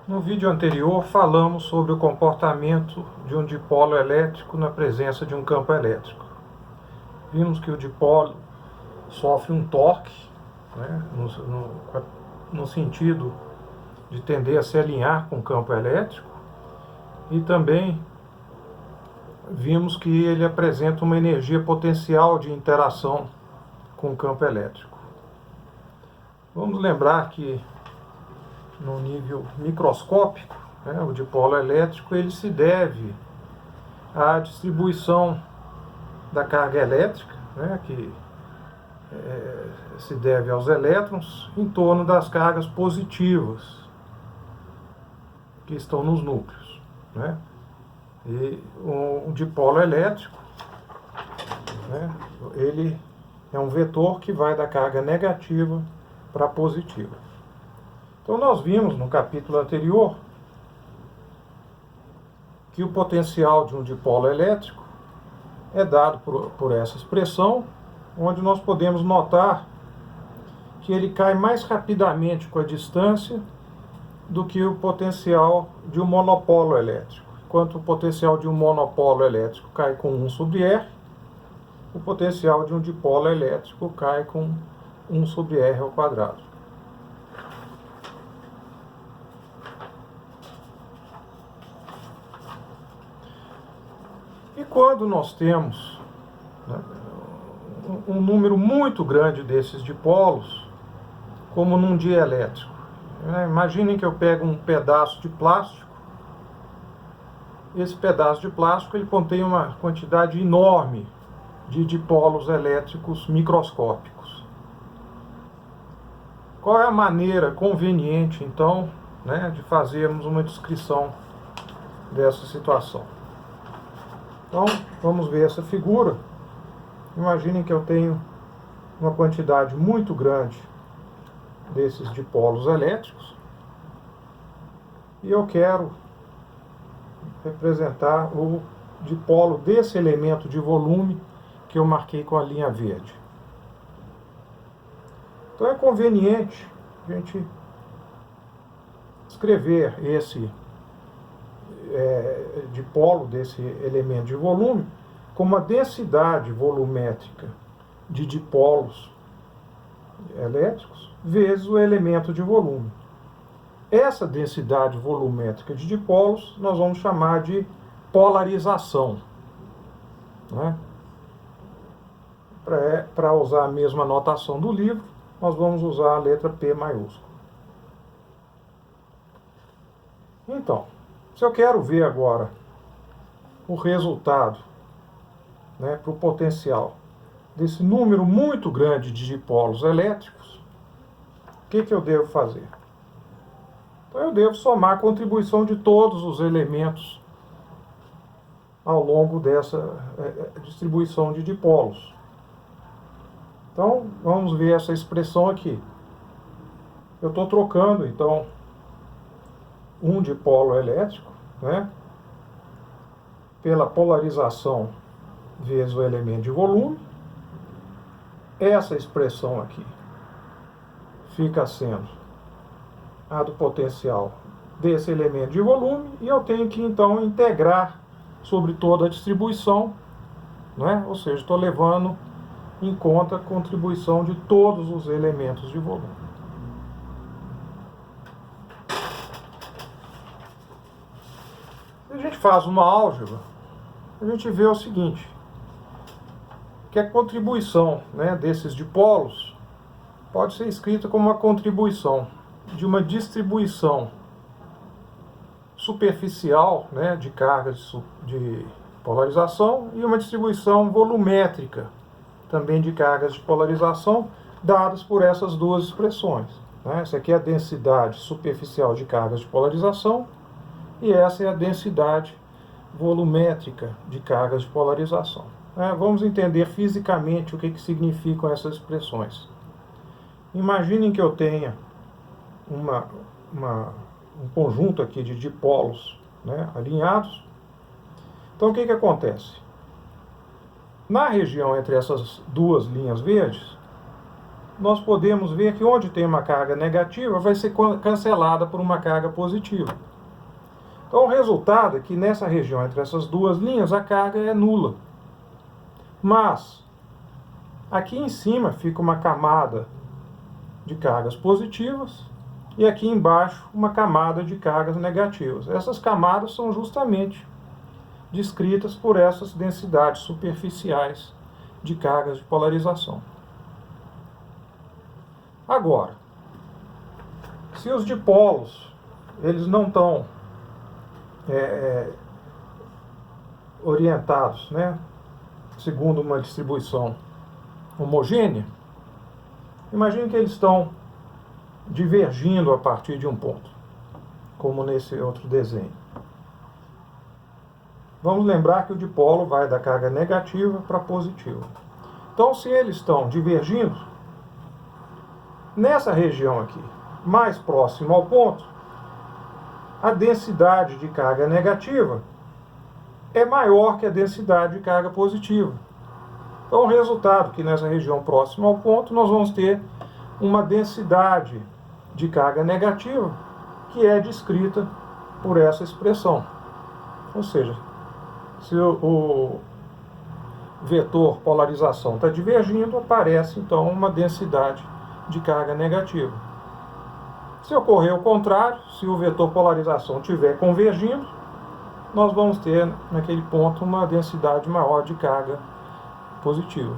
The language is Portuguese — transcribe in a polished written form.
No vídeo anterior falamos sobre o comportamento de um dipolo elétrico na presença de um campo elétrico. Vimos que o dipolo sofre um torque, né, no sentido de tender a se alinhar com o campo elétrico, e também vimos que ele apresenta uma energia potencial de interação com o campo elétrico. Vamos lembrar que no nível microscópico, né, o dipolo elétrico ele se deve à distribuição da carga elétrica, né, que se deve aos elétrons em torno das cargas positivas que estão nos núcleos, né? E o dipolo elétrico, né, ele é um vetor que vai da carga negativa para positiva. Então nós vimos no capítulo anterior que o potencial de um dipolo elétrico é dado por essa expressão, onde nós podemos notar que ele cai mais rapidamente com a distância do que o potencial de um monopolo elétrico. Enquanto o potencial de um monopolo elétrico cai com 1 sobre R, o potencial de um dipolo elétrico cai com 1 sobre R ao quadrado. E quando nós temos, né, um número muito grande desses dipolos, como num dielétrico, né, imaginem que eu pego um pedaço de plástico. Esse pedaço de plástico ele contém uma quantidade enorme de dipolos elétricos microscópicos. Qual é a maneira conveniente, então, né, de fazermos uma descrição dessa situação? Então, vamos ver essa figura. Imaginem que eu tenho uma quantidade muito grande desses dipolos elétricos e eu quero representar o dipolo desse elemento de volume que eu marquei com a linha verde. Então é conveniente a gente escrever esse dipolo desse elemento de volume como a densidade volumétrica de dipolos elétricos vezes o elemento de volume. Essa densidade volumétrica de dipolos nós vamos chamar de polarização, né? Para usar a mesma notação do livro, nós vamos usar a letra P maiúscula. Então, se eu quero ver agora o resultado, né, para o potencial desse número muito grande de dipolos elétricos, o que eu devo fazer? Então eu devo somar a contribuição de todos os elementos ao longo dessa distribuição de dipolos. Então vamos ver essa expressão aqui. Eu estou trocando então um dipolo elétrico, né, pela polarização vezes o elemento de volume. Essa expressão aqui fica sendo a do potencial desse elemento de volume, e eu tenho que então integrar sobre toda a distribuição, né? Ou seja, estou levando em conta a contribuição de todos os elementos de volume. Se a gente faz uma álgebra, a gente vê o seguinte, que a contribuição, né, desses dipolos pode ser escrita como uma contribuição de uma distribuição superficial, né, de cargas de polarização e uma distribuição volumétrica também de cargas de polarização, dadas por essas duas expressões, né? Essa aqui é a densidade superficial de cargas de polarização e essa é a densidade volumétrica de cargas de polarização. Vamos entender fisicamente o que significam essas expressões. Imaginem que eu tenha um conjunto aqui de dipolos, né, alinhados. Então o que acontece? Na região entre essas duas linhas verdes, nós podemos ver que onde tem uma carga negativa vai ser cancelada por uma carga positiva. Então o resultado é que nessa região entre essas duas linhas a carga é nula. Mas aqui em cima fica uma camada de cargas positivas e aqui embaixo uma camada de cargas negativas. Essas camadas são justamente descritas por essas densidades superficiais de cargas de polarização. Agora, se os dipolos eles não estão orientados, né, segundo uma distribuição homogênea, imagine que eles estão divergindo a partir de um ponto, como nesse outro desenho. Vamos lembrar que o dipolo vai da carga negativa para positiva. Então, se eles estão divergindo, nessa região aqui, mais próximo ao ponto, a densidade de carga negativa é maior que a densidade de carga positiva. Então, o resultado é que nessa região próxima ao ponto, nós vamos ter uma densidade de carga negativa que é descrita por essa expressão. Ou seja, se o vetor polarização está divergindo, aparece então uma densidade de carga negativa. Se ocorrer o contrário, se o vetor polarização estiver convergindo, nós vamos ter naquele ponto uma densidade maior de carga positiva.